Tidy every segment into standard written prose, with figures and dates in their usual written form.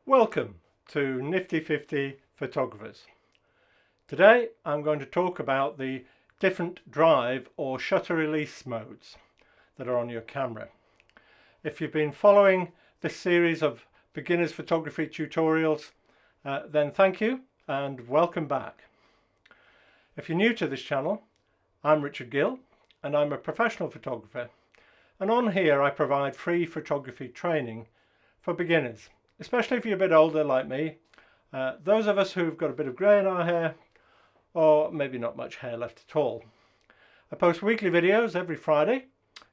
Welcome to Nifty 50 Photographers. Today I'm going to talk about the different drive or shutter release modes that are on your camera. If you've been following this series of beginners photography tutorials, then thank you and welcome back. If you're new to this channel, I'm Richard Gill and I'm a professional photographer, and on here I provide free photography training for beginners, especially if you're a bit older like me, those of us who've got a bit of grey in our hair, or maybe not much hair left at all. I post weekly videos every Friday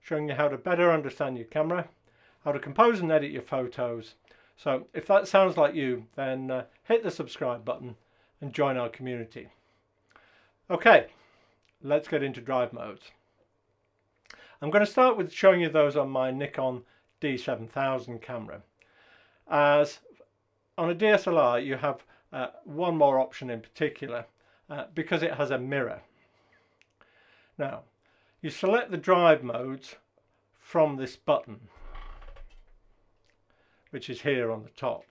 showing you how to better understand your camera, how to compose and edit your photos. So if that sounds like you, then hit the subscribe button and join our community. Okay, let's get into drive modes. I'm going to start with showing you those on my Nikon D7000 camera. As on a DSLR you have one more option in particular because it has a mirror. Now you select the drive modes from this button, which is here on the top,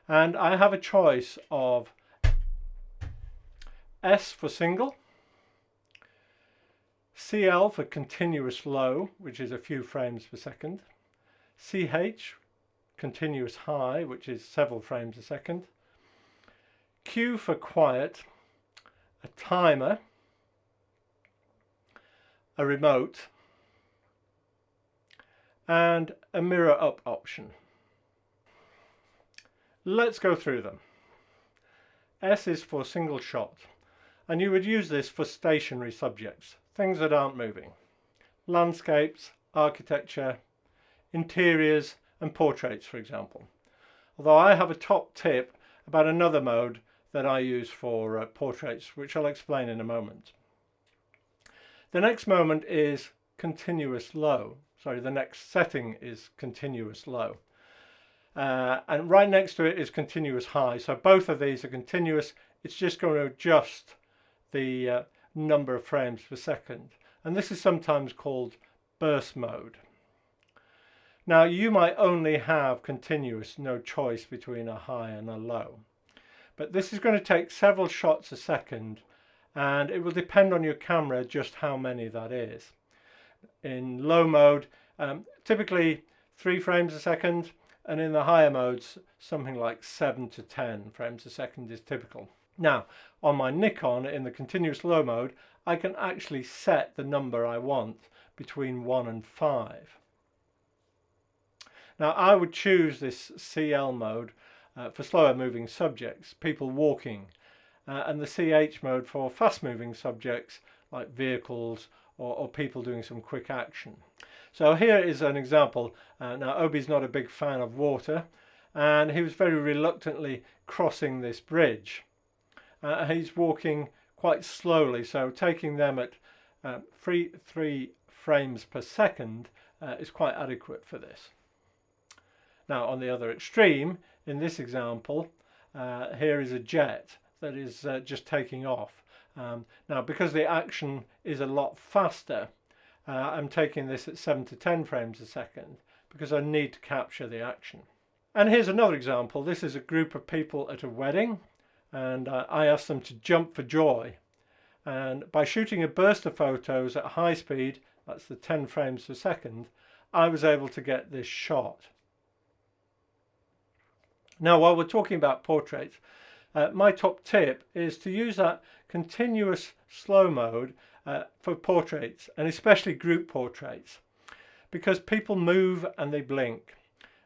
and I have a choice of S for single, CL for continuous low, which is a few frames per second, CH continuous high, which is several frames a second, Q for quiet, a timer, a remote, and a mirror up option. Let's go through them. S is for single shot, and you would use this for stationary subjects, things that aren't moving, landscapes, architecture, interiors and portraits, for example. Although I have a top tip about another mode that I use for portraits, which I'll explain in a moment. The next moment is continuous low. Sorry, the next setting is continuous low. And right next to it is continuous high. So both of these are continuous. It's just going to adjust the number of frames per second. And this is sometimes called burst mode. Now you might only have continuous, no choice between a high and a low. But this is going to take several shots a second, and it will depend on your camera just how many that is. In low mode, typically 3 frames a second, and in the higher modes, something like 7 to 10 frames a second is typical. Now, on my Nikon, in the continuous low mode, I can actually set the number I want between 1 and 5. Now I would choose this CL mode for slower moving subjects, people walking, and the CH mode for fast moving subjects like vehicles or people doing some quick action. So here is an example. Now Obi's not a big fan of water, and he was very reluctantly crossing this bridge. He's walking quite slowly, so taking them at 3 frames per second is quite adequate for this. Now on the other extreme, in this example, here is a jet that is just taking off. Now because the action is a lot faster, I'm taking this at 7 to 10 frames a second because I need to capture the action. And here's another example. This is a group of people at a wedding, and I asked them to jump for joy. And by shooting a burst of photos at high speed, that's the 10 frames per second, I was able to get this shot. Now while we're talking about portraits, my top tip is to use that continuous slow mode for portraits, and especially group portraits, because people move and they blink,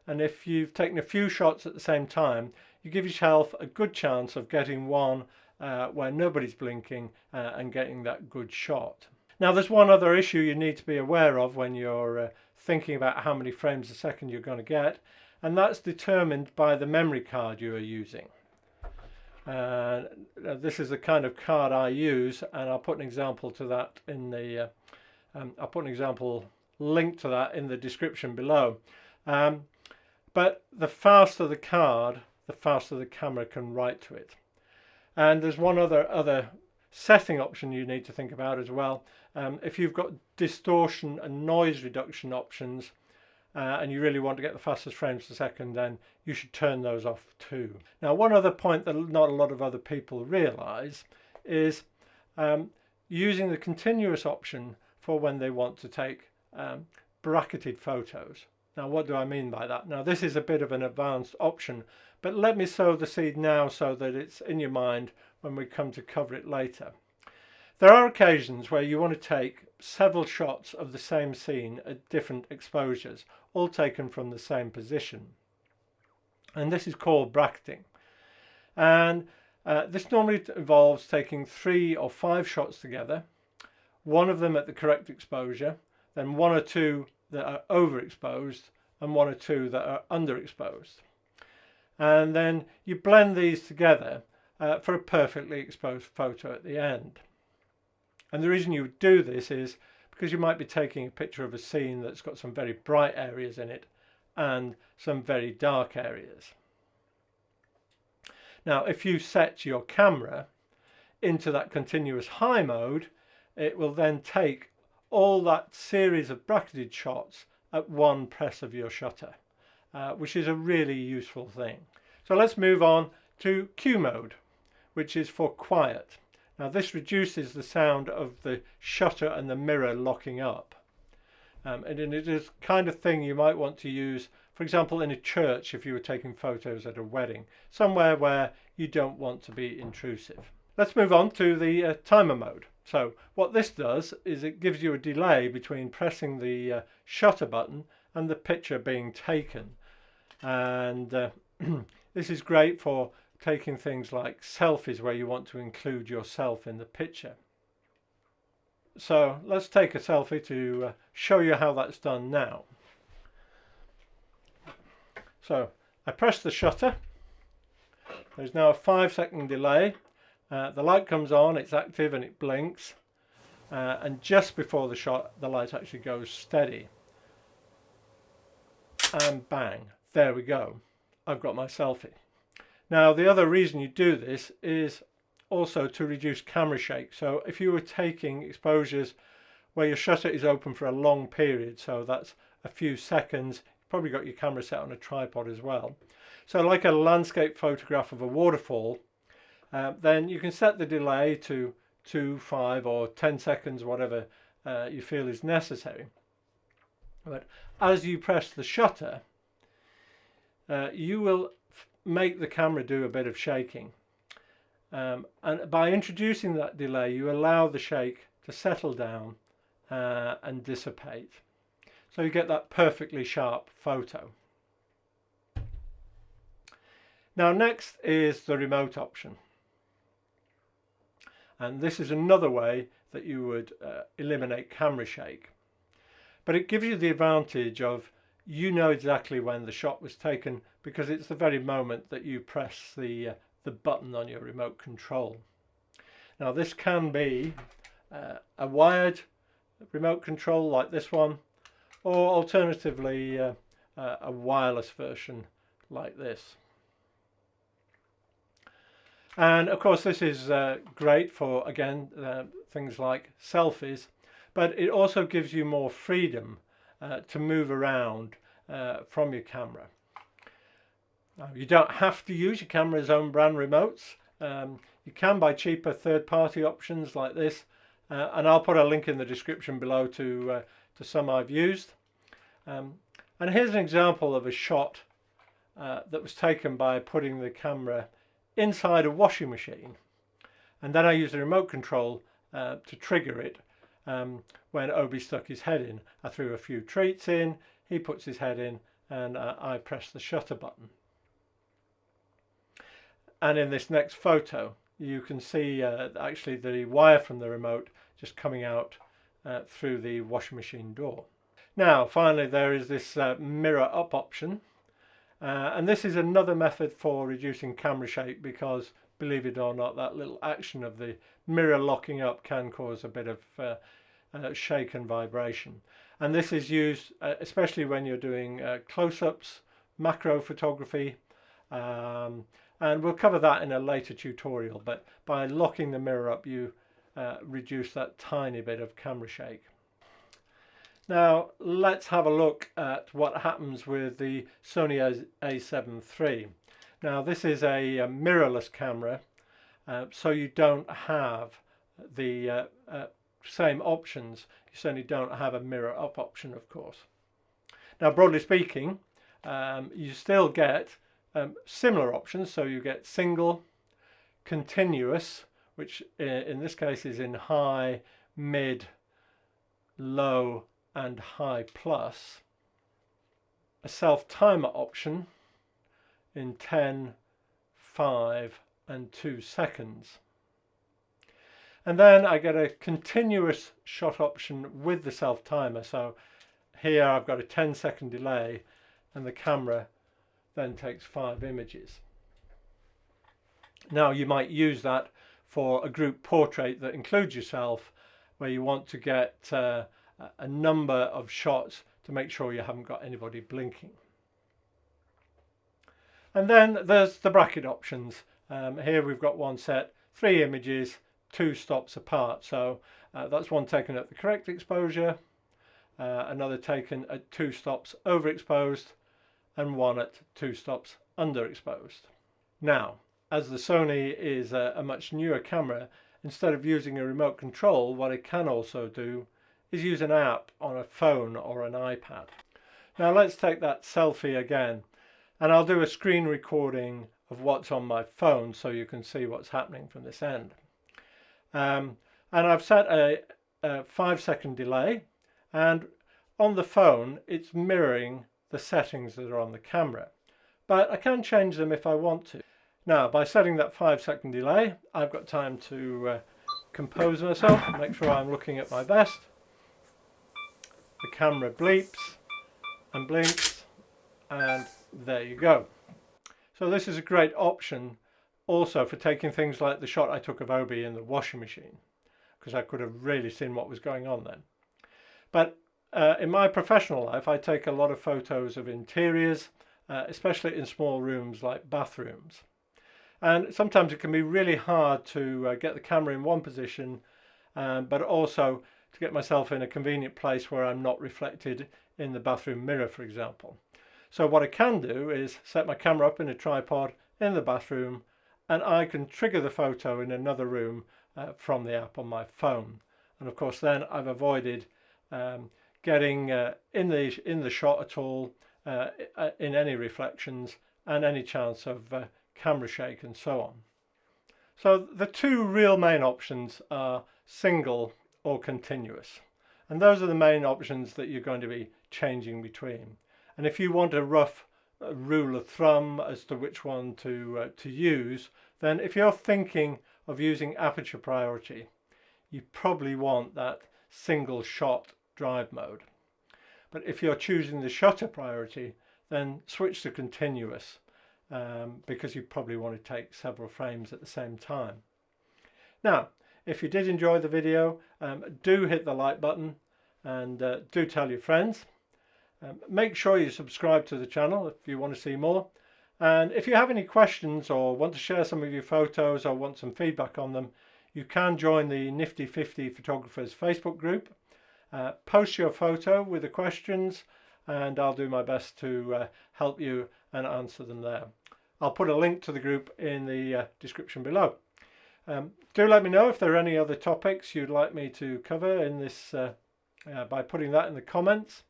and if you've taken a few shots at the same time, you give yourself a good chance of getting one where nobody's blinking and getting that good shot. Now there's one other issue you need to be aware of when you're thinking about how many frames a second you're going to get, and that's determined by the memory card you are using. This is the kind of card I use, and I'll put an example to that in the I'll put an example link to that in the description below. But the faster the card, the faster the camera can write to it. And there's one other setting option you need to think about as well. If you've got distortion and noise reduction options, and you really want to get the fastest frames per second, then you should turn those off too. Now, one other point that not a lot of other people realize is using the continuous option for when they want to take bracketed photos. Now, what do I mean by that? Now, this is a bit of an advanced option, but let me sow the seed now so that it's in your mind when we come to cover it later. There are occasions where you want to take several shots of the same scene at different exposures, all taken from the same position. And this is called bracketing. And this normally involves taking 3 or 5 shots together, one of them at the correct exposure, then 1 or 2 that are overexposed, and 1 or 2 that are underexposed. And then you blend these together for a perfectly exposed photo at the end. And the reason you would do this is because you might be taking a picture of a scene that's got some very bright areas in it and some very dark areas. Now, if you set your camera into that continuous high mode, it will then take all that series of bracketed shots at one press of your shutter, which is a really useful thing. So let's move on to Q mode, which is for quiet. Now, this reduces the sound of the shutter and the mirror locking up. And it is the kind of thing you might want to use, for example, in a church if you were taking photos at a wedding, somewhere where you don't want to be intrusive. Let's move on to the timer mode. So what this does is it gives you a delay between pressing the shutter button and the picture being taken. And this is great for taking things like selfies where you want to include yourself in the picture. So let's take a selfie to show you how that's done now. So I press the shutter. There's now a 5-second delay. The light comes on, it's active and it blinks. And just before the shot, the light actually goes steady. And bang, there we go. I've got my selfie. Now, the other reason you do this is also to reduce camera shake. So if you were taking exposures where your shutter is open for a long period, so that's a few seconds, you've probably got your camera set on a tripod as well. So like a landscape photograph of a waterfall, then you can set the delay to 2, 5 or 10 seconds, whatever you feel is necessary. But as you press the shutter, you will make the camera do a bit of shaking. And by introducing that delay, you allow the shake to settle down and dissipate. So you get that perfectly sharp photo. Now, next is the remote option. And this is another way that you would eliminate camera shake. But it gives you the advantage of you know exactly when the shot was taken because it's the very moment that you press the button on your remote control. Now, this can be a wired remote control like this one, or alternatively a wireless version like this. And of course this is great for, again, things like selfies, but it also gives you more freedom to move around from your camera. Now, you don't have to use your camera's own brand remotes. You can buy cheaper third-party options like this, and I'll put a link in the description below to some I've used. And here's an example of a shot that was taken by putting the camera inside a washing machine, and then I used the remote control to trigger it when Obi stuck his head in. I threw a few treats in, he puts his head in, and I press the shutter button. And in this next photo you can see actually the wire from the remote just coming out through the washing machine door. Now finally there is this mirror up option. And this is another method for reducing camera shake because, believe it or not, that little action of the mirror locking up can cause a bit of shake and vibration. And this is used especially when you're doing close-ups, macro photography, and we'll cover that in a later tutorial. But by locking the mirror up, you reduce that tiny bit of camera shake. Now let's have a look at what happens with the Sony A7 III. Now this is a mirrorless camera, so you don't have the same options. You certainly don't have a mirror up option, of course. Now broadly speaking, you still get similar options, so you get single, continuous, which in this case is in high, mid, low and high plus, a self-timer option in 10, 5 and 2 seconds. And then I get a continuous shot option with the self-timer. So here I've got a 10-second delay and the camera then takes 5 images. Now you might use that for a group portrait that includes yourself, where you want to get a number of shots to make sure you haven't got anybody blinking. And then there's the bracket options. Here we've got one set, 3 images, 2 stops apart. So that's one taken at the correct exposure, another taken at 2 stops overexposed, and one at 2 stops underexposed. Now, as the Sony is a much newer camera, instead of using a remote control, what it can also do is use an app on a phone or an iPad. Now let's take that selfie again, and I'll do a screen recording of what's on my phone so you can see what's happening from this end. And I've set a 5-second delay, and on the phone it's mirroring the settings that are on the camera, but I can change them if I want to. Now by setting that 5-second delay, I've got time to compose myself, make sure I'm looking at my best. The camera bleeps and blinks, and there you go. So this is a great option also for taking things like the shot I took of Obi in the washing machine, because I could have really seen what was going on then. But in my professional life, I take a lot of photos of interiors, especially in small rooms like bathrooms. And sometimes it can be really hard to get the camera in one position, but also to get myself in a convenient place where I'm not reflected in the bathroom mirror, for example. So what I can do is set my camera up in a tripod in the bathroom, and I can trigger the photo in another room from the app on my phone. And of course then I've avoided getting in the shot at all, in any reflections and any chance of camera shake and so on. So the two real main options are single or continuous, and those are the main options that you're going to be changing between. And if you want a rough rule of thumb as to which one to use, then if you're thinking of using aperture priority, you probably want that single shot drive mode. But if you're choosing the shutter priority, then switch to continuous, because you probably want to take several frames at the same time. Now, if you did enjoy the video, do hit the like button, and do tell your friends. Make sure you subscribe to the channel if you want to see more. And if you have any questions or want to share some of your photos or want some feedback on them, you can join the Nifty 50 Photographers Facebook group. Post your photo with the questions, and I'll do my best to help you and answer them there. I'll put a link to the group in the description below. Do let me know if there are any other topics you'd like me to cover in this by putting that in the comments.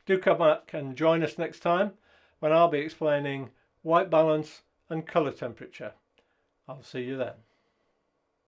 Do come back and join us next time when I'll be explaining white balance and colour temperature. I'll see you then.